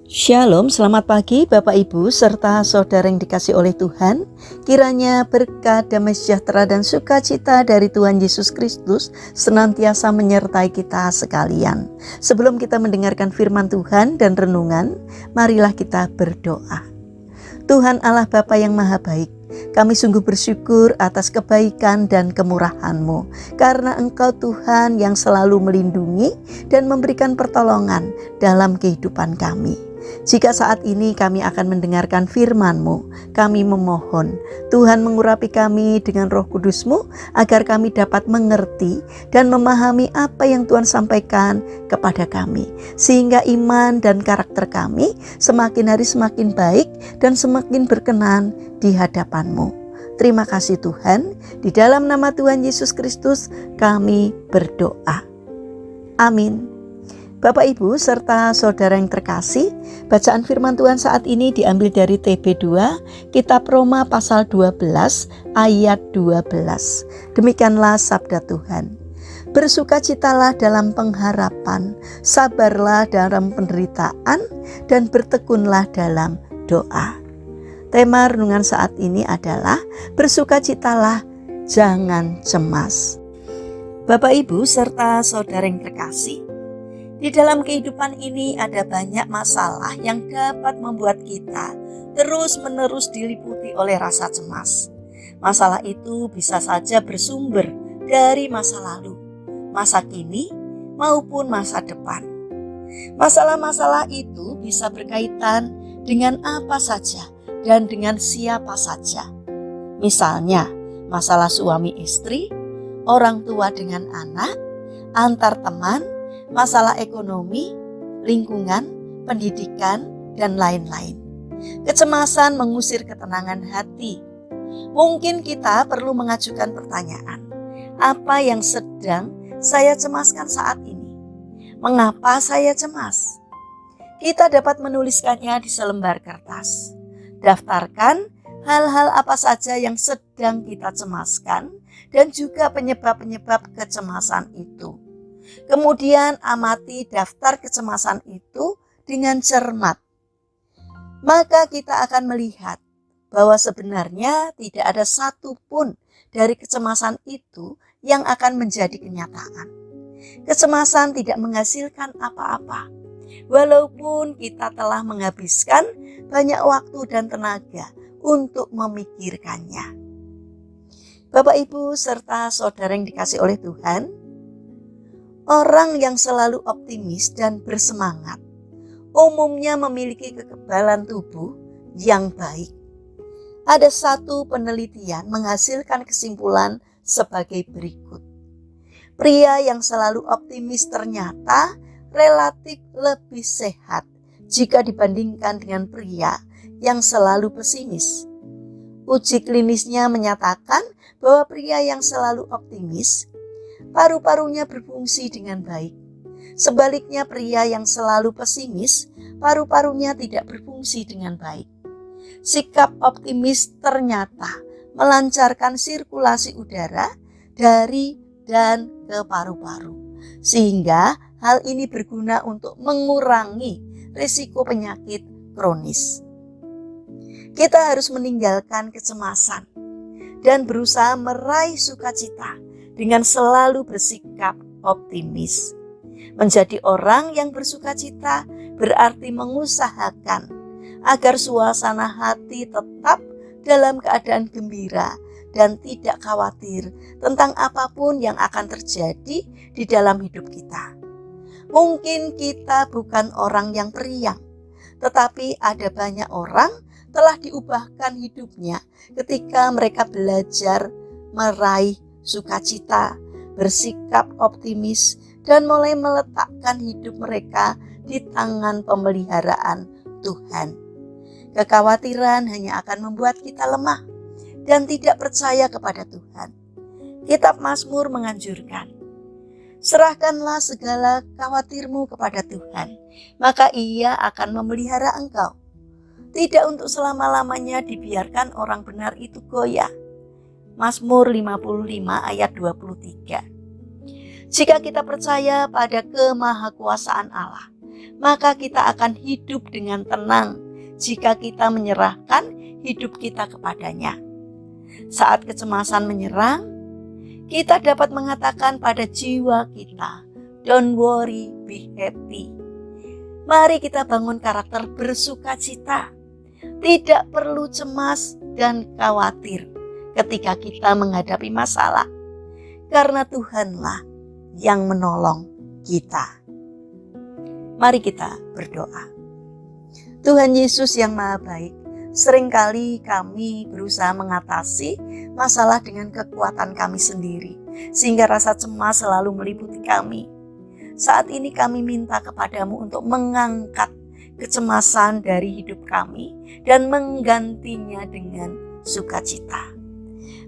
Shalom, selamat pagi Bapak Ibu serta saudara yang dikasih oleh Tuhan. Kiranya berkat, damai sejahtera dan sukacita dari Tuhan Yesus Kristus senantiasa menyertai kita sekalian. Sebelum kita mendengarkan firman Tuhan dan renungan, marilah kita berdoa. Tuhan Allah Bapa yang Maha Baik, kami sungguh bersyukur atas kebaikan dan kemurahan-Mu, karena Engkau Tuhan yang selalu melindungi dan memberikan pertolongan dalam kehidupan kami. Jika saat ini kami akan mendengarkan firman-Mu, kami memohon Tuhan mengurapi kami dengan Roh Kudus-Mu agar kami dapat mengerti dan memahami apa yang Tuhan sampaikan kepada kami, sehingga iman dan karakter kami semakin hari semakin baik dan semakin berkenan di hadapan-Mu. Terima kasih Tuhan, di dalam nama Tuhan Yesus Kristus kami berdoa. Amin. Bapak Ibu serta saudara yang terkasih, bacaan firman Tuhan saat ini diambil dari TB2, Kitab Roma pasal 12 ayat 12. Demikianlah sabda Tuhan. Bersukacitalah dalam pengharapan, sabarlah dalam penderitaan, dan bertekunlah dalam doa. Tema renungan saat ini adalah bersukacitalah, jangan cemas. Bapak Ibu serta saudara yang terkasih, di dalam kehidupan ini ada banyak masalah yang dapat membuat kita terus-menerus diliputi oleh rasa cemas. Masalah itu bisa saja bersumber dari masa lalu, masa kini, maupun masa depan. Masalah-masalah itu bisa berkaitan dengan apa saja dan dengan siapa saja. Misalnya, masalah suami istri, orang tua dengan anak, antar teman, masalah ekonomi, lingkungan, pendidikan, dan lain-lain. Kecemasan mengusir ketenangan hati. Mungkin kita perlu mengajukan pertanyaan, apa yang sedang saya cemaskan saat ini? Mengapa saya cemas? Kita dapat menuliskannya di selembar kertas. Daftarkan hal-hal apa saja yang sedang kita cemaskan dan juga penyebab-penyebab kecemasan itu. Kemudian amati daftar kecemasan itu dengan cermat. Maka kita akan melihat bahwa sebenarnya tidak ada satupun dari kecemasan itu yang akan menjadi kenyataan. Kecemasan tidak menghasilkan apa-apa, walaupun kita telah menghabiskan banyak waktu dan tenaga untuk memikirkannya. Bapak Ibu serta saudara yang dikasih oleh Tuhan, orang yang selalu optimis dan bersemangat umumnya memiliki kekebalan tubuh yang baik. Ada satu penelitian menghasilkan kesimpulan sebagai berikut. Pria yang selalu optimis ternyata relatif lebih sehat jika dibandingkan dengan pria yang selalu pesimis. Uji klinisnya menyatakan bahwa pria yang selalu optimis paru-parunya berfungsi dengan baik. Sebaliknya pria yang selalu pesimis, paru-parunya tidak berfungsi dengan baik. Sikap optimis ternyata melancarkan sirkulasi udara dari dan ke paru-paru, sehingga hal ini berguna untuk mengurangi risiko penyakit kronis. Kita harus meninggalkan kecemasan dan berusaha meraih sukacita dengan selalu bersikap optimis. Menjadi orang yang bersukacita berarti mengusahakan agar suasana hati tetap dalam keadaan gembira dan tidak khawatir tentang apapun yang akan terjadi di dalam hidup kita. Mungkin kita bukan orang yang periang, tetapi ada banyak orang telah diubahkan hidupnya ketika mereka belajar meraih sukacita, bersikap optimis, dan mulai meletakkan hidup mereka di tangan pemeliharaan Tuhan. Kekhawatiran hanya akan membuat kita lemah dan tidak percaya kepada Tuhan. Kitab Mazmur menganjurkan, serahkanlah segala khawatirmu kepada Tuhan, maka Ia akan memelihara engkau. Tidak untuk selama-lamanya dibiarkan orang benar itu goyah. Mazmur 55 ayat 23. Jika kita percaya pada kemahakuasaan Allah, maka kita akan hidup dengan tenang jika kita menyerahkan hidup kita kepadanya. Saat kecemasan menyerang, kita dapat mengatakan pada jiwa kita, "Don't worry, be happy." Mari kita bangun karakter bersukacita. Tidak perlu cemas dan khawatir ketika kita menghadapi masalah, karena Tuhanlah yang menolong kita. Mari kita berdoa. Tuhan Yesus yang Maha Baik, seringkali kami berusaha mengatasi masalah dengan kekuatan kami sendiri, sehingga rasa cemas selalu meliputi kami. Saat ini kami minta kepadamu untuk mengangkat kecemasan dari hidup kami dan menggantinya dengan sukacita.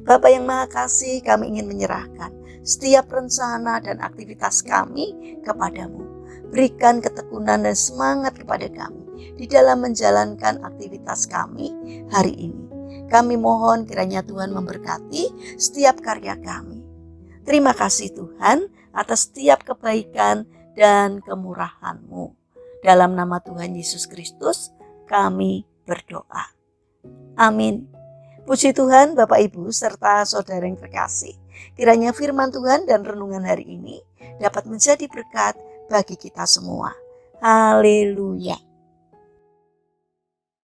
Bapa yang Maha Kasih, kami ingin menyerahkan setiap rencana dan aktivitas kami kepadamu. Berikan ketekunan dan semangat kepada kami di dalam menjalankan aktivitas kami hari ini. Kami mohon kiranya Tuhan memberkati setiap karya kami. Terima kasih Tuhan atas setiap kebaikan dan kemurahan-Mu. Dalam nama Tuhan Yesus Kristus kami berdoa. Amin. Puji Tuhan Bapak Ibu serta saudara yang terkasih. Kiranya firman Tuhan dan renungan hari ini dapat menjadi berkat bagi kita semua. Haleluya.